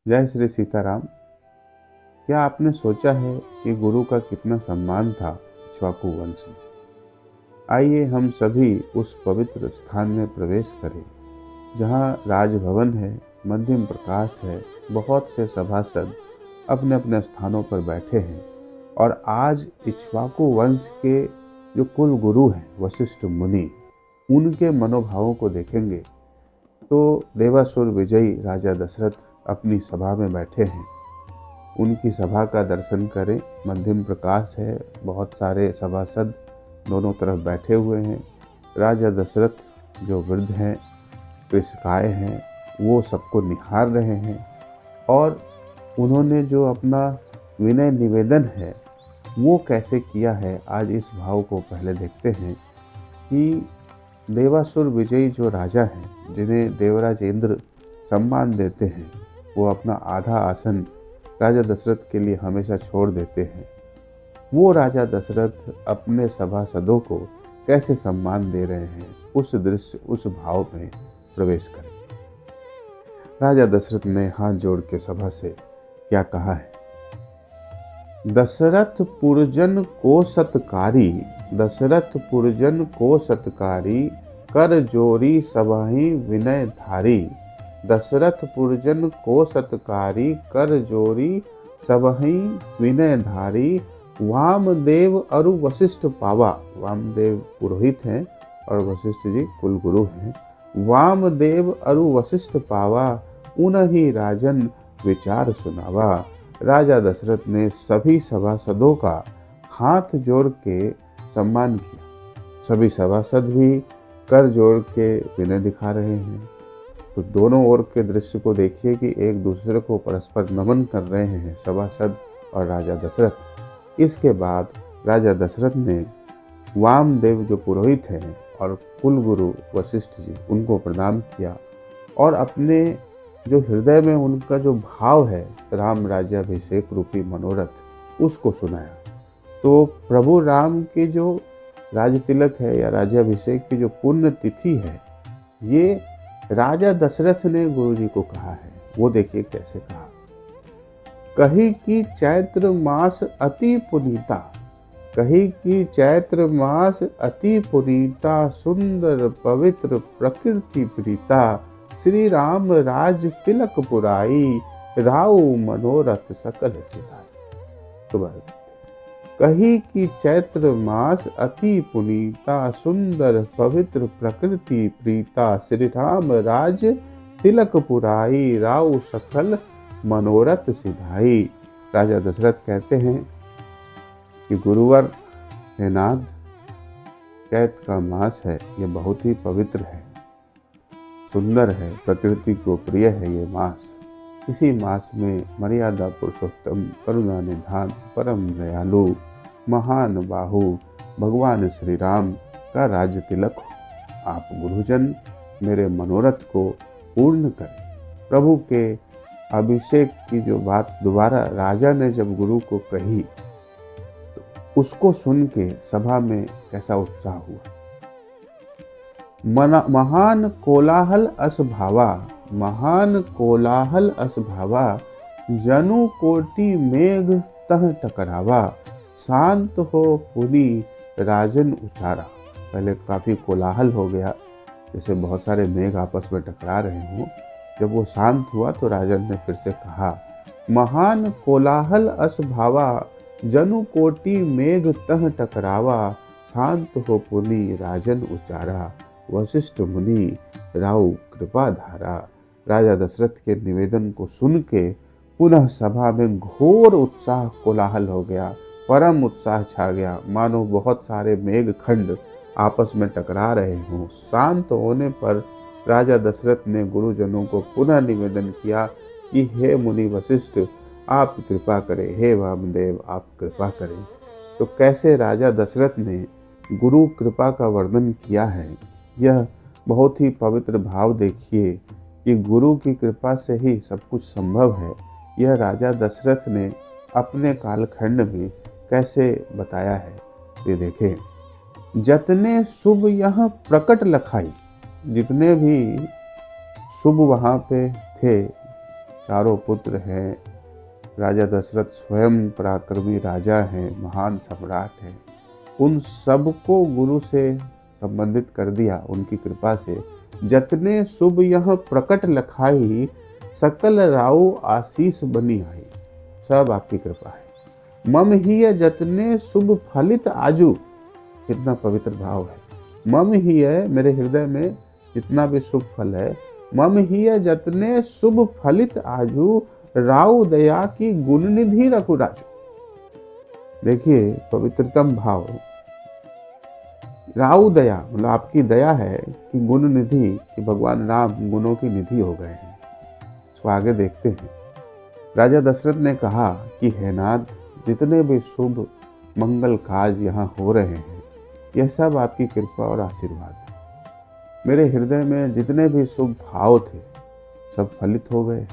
जय श्री सीताराम। क्या आपने सोचा है कि गुरु का कितना सम्मान था इक्ष्वाकु वंश में? आइए हम सभी उस पवित्र स्थान में प्रवेश करें जहाँ राजभवन है, मध्यम प्रकाश है, बहुत से सभासद अपने अपने स्थानों पर बैठे हैं। और आज इक्ष्वाकु वंश के जो कुल गुरु हैं वशिष्ठ मुनि, उनके मनोभावों को देखेंगे तो देवासुर विजयी राजा दशरथ अपनी सभा में बैठे हैं। उनकी सभा का दर्शन करें। मध्यम प्रकाश है, बहुत सारे सभासद दोनों तरफ बैठे हुए हैं। राजा दशरथ जो वृद्ध हैं, कृषकाय हैं, वो सबको निहार रहे हैं। और उन्होंने जो अपना विनय निवेदन है वो कैसे किया है, आज इस भाव को पहले देखते हैं कि देवासुर विजयी जो राजा हैं, जिन्हें देवराज इंद्र सम्मान देते हैं, वो अपना आधा आसन राजा दशरथ के लिए हमेशा छोड़ देते हैं। वो राजा दशरथ अपने सभासदों को कैसे सम्मान दे रहे हैं, उस दृश्य, उस भाव में प्रवेश करें। राजा दशरथ ने हाथ जोड़ के सभा से क्या कहा है? दशरथ पुरजन को सत्कारी, दशरथ पुरजन को सत्कारी, कर जोरी सबहि विनय धारी। दशरथ पुरजन को सत्कारी, कर जोरी सबहि विनय धारी। वामदेव अरु वशिष्ठ पावा, वामदेव पुरोहित हैं और वशिष्ठ जी कुलगुरु हैं। वामदेव अरु वशिष्ठ पावा, उनहि राजन विचार सुनावा। राजा दशरथ ने सभी सभासदों का हाथ जोड़ के सम्मान किया। सभी सभासद भी कर जोड़ के विनय दिखा रहे हैं। तो दोनों ओर के दृश्य को देखिए कि एक दूसरे को परस्पर नमन कर रहे हैं सभासद और राजा दशरथ। इसके बाद राजा दशरथ ने वामदेव जो पुरोहित हैं और कुलगुरु वशिष्ठ जी, उनको प्रणाम किया और अपने जो हृदय में उनका जो भाव है राम राज्याभिषेक रूपी मनोरथ, उसको सुनाया। तो प्रभु राम के जो राज तिलक है या राज्याभिषेक की जो पुण्य तिथि है, ये राजा दशरथ ने गुरु जी को कहा है। वो देखिए कैसे कहा। कही कि चैत्र मास अति पुनीता, कही कि चैत्र मास अति पुनीता, सुंदर पवित्र प्रकृति प्रीता। श्री राम राज तिलक पुराई, राउ मनोरथ सकल सिधाई। दोबारा कही कि चैत्र मास अति पुनीता, सुंदर पवित्र प्रकृति प्रीता। श्री राम राज तिलक पुराई, राउ सकल मनोरथ सिधाई। राजा दशरथ कहते हैं कि गुरुवर हे नाथ, चैत का मास है, ये बहुत ही पवित्र है, सुंदर है, प्रकृति को प्रिय है ये मास। इसी मास में मर्यादा पुरुषोत्तम, करुणा निधान, परम दयालु, महान बाहु भगवान श्री राम का राज तिलक हो। आप गुरुजन मेरे मनोरथ को पूर्ण करें। प्रभु के अभिषेक की जो बात दोबारा राजा ने जब गुरु को कही, तो उसको सुन के सभा में कैसा उत्साह हुआ। महान कोलाहल अस भावा, महान कोलाहल अस भावा। जनु कोटि मेघ तह टकरावा, शांत हो पुनि राजन उचारा। पहले काफ़ी कोलाहल हो गया, जैसे बहुत सारे मेघ आपस में टकरा रहे हों। जब वो शांत हुआ तो राजन ने फिर से कहा, महान कोलाहल अस भावा। जनु कोटि मेघ तह टकरावा, शांत हो पुनि राजन उचारा। वशिष्ठ मुनि राउ कृपा धारा। राजा दशरथ के निवेदन को सुन के पुनः सभा में घोर उत्साह, कोलाहल हो गया, परम उत्साह छा गया, मानो बहुत सारे मेघ खंड आपस में टकरा रहे हों। शांत होने पर राजा दशरथ ने गुरुजनों को पुनः निवेदन किया कि हे मुनि वशिष्ठ, आप कृपा करें, हे वामदेव आप कृपा करें। तो कैसे राजा दशरथ ने गुरु कृपा का वर्णन किया है, यह बहुत ही पवित्र भाव देखिए कि गुरु की कृपा से ही सब कुछ संभव है। यह राजा दशरथ ने अपने कालखंड में कैसे बताया है, ये देखें। जतने शुभ यह प्रकट लखाई, जितने भी शुभ वहाँ पे थे, चारों पुत्र हैं, राजा दशरथ स्वयं पराक्रमी राजा हैं, महान सम्राट हैं, उन सबको गुरु से संबंधित कर दिया उनकी कृपा से। जतने शुभ यह प्रकट लखाई, सकल राउ आशीष बनी आई। सब आपकी कृपा है। मम ही जतने शुभ फलित आजू, कितना पवित्र भाव है। मम ही है, मेरे हृदय में जितना भी शुभ फल है, मम ही जतने शुभ फलित आजू, राउ दया की गुण निधि रखु राजू। देखिए पवित्रतम भाव, राउ दया मतलब आपकी दया है कि गुण निधि, कि भगवान राम गुणों की निधि हो गए हैं। तो आगे देखते हैं। राजा दशरथ ने कहा कि हे नाथ, जितने भी शुभ मंगल काज यहाँ हो रहे हैं, यह सब आपकी कृपा और आशीर्वाद है। मेरे हृदय में जितने भी शुभ भाव थे सब फलित हो गए।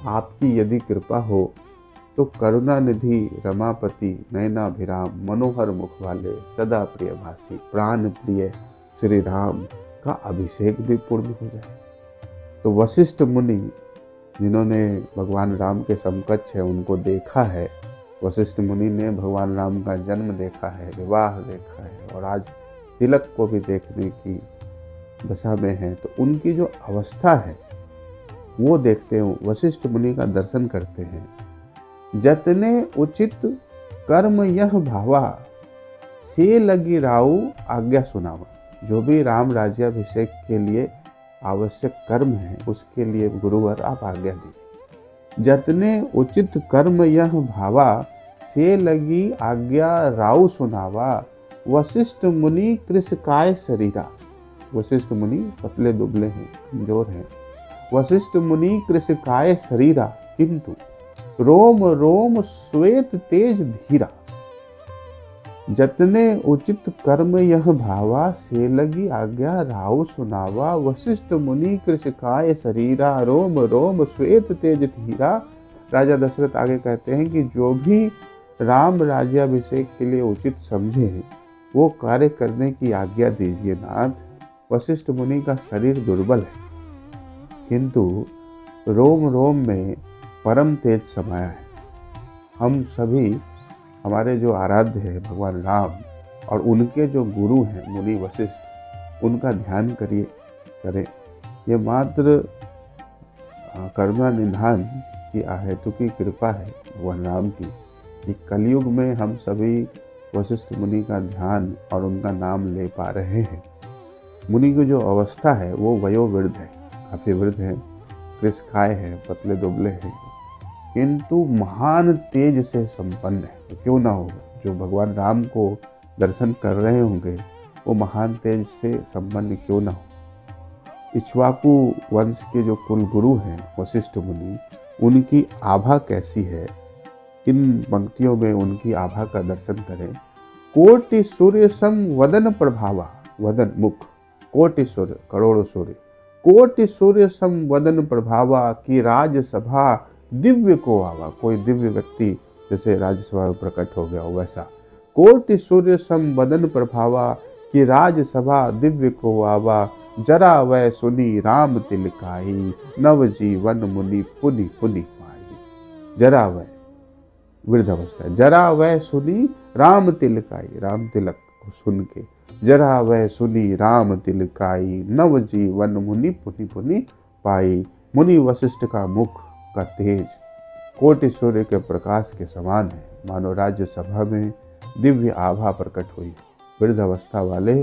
आपकी यदि कृपा हो तो करुणा निधि रमापति, नयनाभिराम, मनोहर मुख वाले, सदा प्रिय भासी, प्राण प्रिय श्री राम का अभिषेक भी पूर्ण हो जाए। तो वशिष्ठ मुनि जिन्होंने भगवान राम के समकक्ष है उनको देखा है, वशिष्ठ मुनि ने भगवान राम का जन्म देखा है, विवाह देखा है और आज तिलक को भी देखने की दशा में है, तो उनकी जो अवस्था है वो देखते हैं, वशिष्ठ मुनि का दर्शन करते हैं। जतने उचित कर्म यह भावा, से लगी राउ आज्ञा सुनावा। जो भी राम राज्याभिषेक के लिए आवश्यक कर्म है उसके लिए गुरुवर आप आज्ञा दीजिए। जतने उचित कर्म यह भावा, से लगी आज्ञा राउ सुनावा। वशिष्ठ मुनि कृषकाय शरीरा, वशिष्ठ मुनि पतले दुबले हैं, कमजोर हैं। वशिष्ठ मुनि कृषकाय शरीरा, किंतु रोम रोम श्वेत तेज धीरा। जतने उचित कर्म यह भावा, से लगी आज्ञा राउ सुनावा। वशिष्ठ मुनि कृषकाय शरीरा, रोम रोम श्वेत तेज धीरा। राजा दशरथ आगे कहते हैं कि जो भी राम राज्याभिषेक के लिए उचित समझे वो कार्य करने की आज्ञा दीजिए नाथ। वशिष्ठ मुनि का शरीर दुर्बल है किंतु रोम रोम में परम तेज समाया है। हम सभी, हमारे जो आराध्य है भगवान राम और उनके जो गुरु हैं मुनि वशिष्ठ, उनका ध्यान करें। ये मात्र करुणा निधान की आहेतु की कृपा है भगवान राम की। कि कलयुग में हम सभी वशिष्ठ मुनि का ध्यान और उनका नाम ले पा रहे हैं। मुनि की जो अवस्था है वो वयोवृद्ध है, काफ़ी वृद्ध है, कृषकाय है, पतले दुबले हैं, किंतु महान तेज से संपन्न है। तो क्यों ना होगा, जो भगवान राम को दर्शन कर रहे होंगे वो महान तेज से संपन्न क्यों ना हो। इक्ष्वाकु वंश के जो कुल गुरु हैं वशिष्ठ मुनि, उनकी आभा कैसी है, इन पंक्तियों में उनकी आभा का दर्शन करें। कोटि सूर्य सम वदन प्रभावा, वदन मुख, कोटि सूर्य करोड़ों सूर्य, कोटि सूर्य सम वदन प्रभावा। की राजसभा दिव्य को आवा, कोई दिव्य व्यक्ति जैसे राज्यसभा में प्रकट हो गया हो वैसा। कोटि सूर्य सम वदन प्रभावा, की राजसभा दिव्य को आवा। जरा वह सुनी राम तिलकाई, नव जीवन मुनि पुनि पुनि पाई। जरा वह वृद्ध अवस्था है, जरा वह सुनी राम तिलकाई, राम तिलक को सुन के, जरा वह सुनी राम तिलकाई। नव जीवन मुनि पुनि पुनि पाई। मुनि वशिष्ठ का मुख का तेज कोटि सूर्य के प्रकाश के समान है, मानो राज्य सभा में दिव्य आभा प्रकट हुई। वृद्ध अवस्था वाले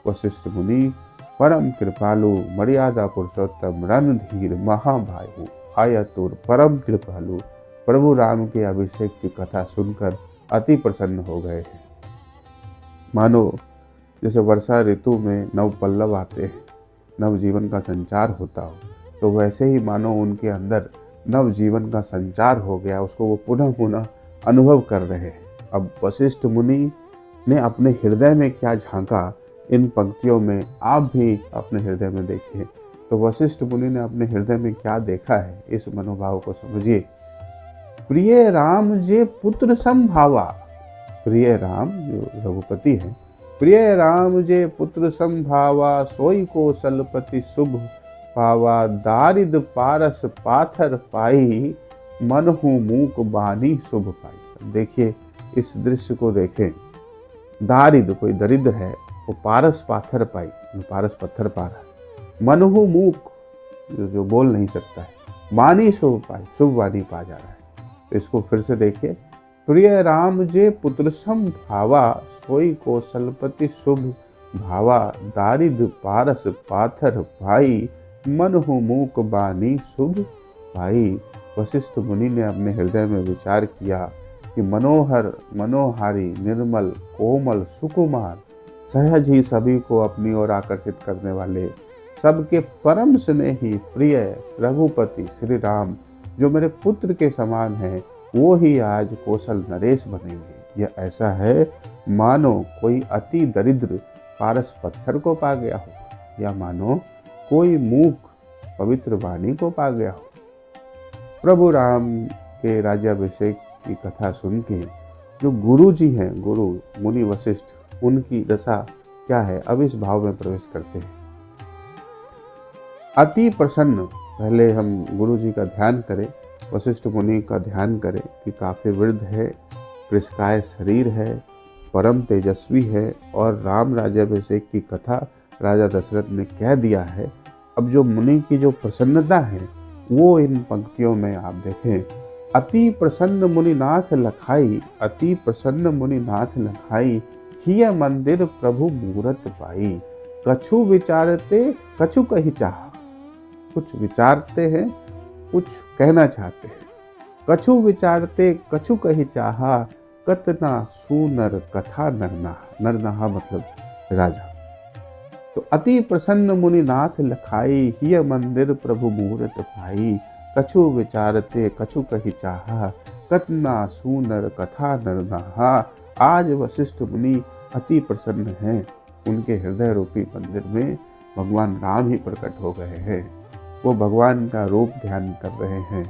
वशिष्ठ मुनि परम कृपालु, मर्यादा पुरुषोत्तम, रणधीर, महाभायु, आयतुर, परम कृपालु प्रभु राम के अभिषेक की कथा सुनकर अति प्रसन्न हो गए हैं। मानो जैसे वर्षा ऋतु में नव पल्लव आते हैं, नव जीवन का संचार होता हो, तो वैसे ही मानो उनके अंदर नव जीवन का संचार हो गया, उसको वो पुनः पुनः अनुभव कर रहे हैं। अब वशिष्ठ मुनि ने अपने हृदय में क्या झांका, इन पंक्तियों में आप भी अपने हृदय में देखिए। तो वशिष्ठ मुनि ने अपने हृदय में क्या देखा है, इस मनोभाव को समझिए। प्रिय राम जे पुत्र संभावा, प्रिय राम जो रघुपति हैं, प्रिय राम जे पुत्र संभावा। सोई को सलपति शुभ, पावा, दारिद पारस पाथर पाई, मनहु मूक बानी शुभ पाई। देखिए इस दृश्य को देखें। दारिद कोई दरिद्र है, वो पारस पाथर पाई, पारस पत्थर पा रहा है। मनहु मूक जो बोल नहीं सकता है, बानी शुभ पाई, शुभ वाणी पा जा रहा है। तो इसको फिर से देखिए। प्रिय राम जे पुत्र सम भावा, सोई कौशलपति शुभ भावा, दारिद पारस पाथर भाई, मनहु मूक बानी शुभ भाई। वशिष्ठ मुनि ने अपने हृदय में विचार किया कि मनोहर, मनोहारी, निर्मल, कोमल, सुकुमार, सहज ही सभी को अपनी ओर आकर्षित करने वाले, सबके परम स्नेही प्रिय रघुपति श्री राम, जो मेरे पुत्र के समान हैं, वो ही आज कौशल नरेश बनेंगे। यह ऐसा है मानो कोई अति दरिद्र पारस पत्थर को पा गया हो, या मानो कोई मूक पवित्र वाणी को पा गया हो। प्रभु राम के राज्याभिषेक की कथा सुन के जो गुरु जी हैं, गुरु मुनि वशिष्ठ, उनकी दशा क्या है, अब इस भाव में प्रवेश करते हैं। अति प्रसन्न, पहले हम गुरु जी का ध्यान करें, वशिष्ठ मुनि का ध्यान करें कि काफ़ी वृद्ध है, कृष्णकाय शरीर है, परम तेजस्वी है, और राम राज्याभिषेक की कथा राजा दशरथ ने कह दिया है। अब जो मुनि की जो प्रसन्नता है वो इन पंक्तियों में आप देखें। अति प्रसन्न मुनिनाथ लखाई, अति प्रसन्न मुनिनाथ लखाई, हिय मंदिर प्रभु मूरत पाई, कछु विचारते कछु कही चाह। कुछ विचारते हैं, कुछ कहना चाहते हैं। कछु विचारते कछु कही चाहा, कतना सुनर कथा नरनाहा। नरनाहा मतलब राजा। तो अति प्रसन्न मुनिनाथ लखाई, हिय मंदिर प्रभु मूरत पाई, कछु विचारते कछु कही चाहा, कतना सुनर कथा नरनाहा। आज वशिष्ठ मुनि अति प्रसन्न हैं, उनके हृदय रूपी मंदिर में भगवान राम ही प्रकट हो गए हैं। वो भगवान का रूप ध्यान कर रहे हैं।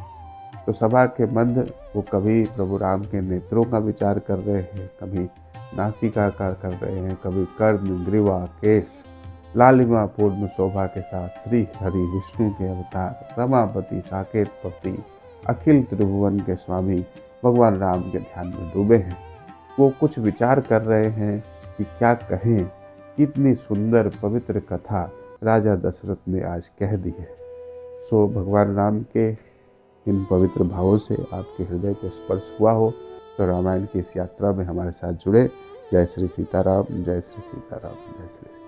तो सभा के मध्य वो कभी प्रभु राम के नेत्रों का विचार कर रहे हैं, कभी नासिका का कर रहे हैं, कभी कर्ण, ग्रीवा, केश, लालिमा पूर्ण शोभा के साथ श्री हरि विष्णु के अवतार, रमापति, साकेत पति, अखिल त्रिभुवन के स्वामी भगवान राम के ध्यान में डूबे हैं। वो कुछ विचार कर रहे हैं कि क्या कहें, कितनी सुंदर पवित्र कथा राजा दशरथ ने आज कह दी है। सो भगवान राम के इन पवित्र भावों से आपके हृदय को स्पर्श हुआ हो तो रामायण की इस यात्रा में हमारे साथ जुड़े। जय श्री सीताराम, जय श्री सीताराम, जय श्री।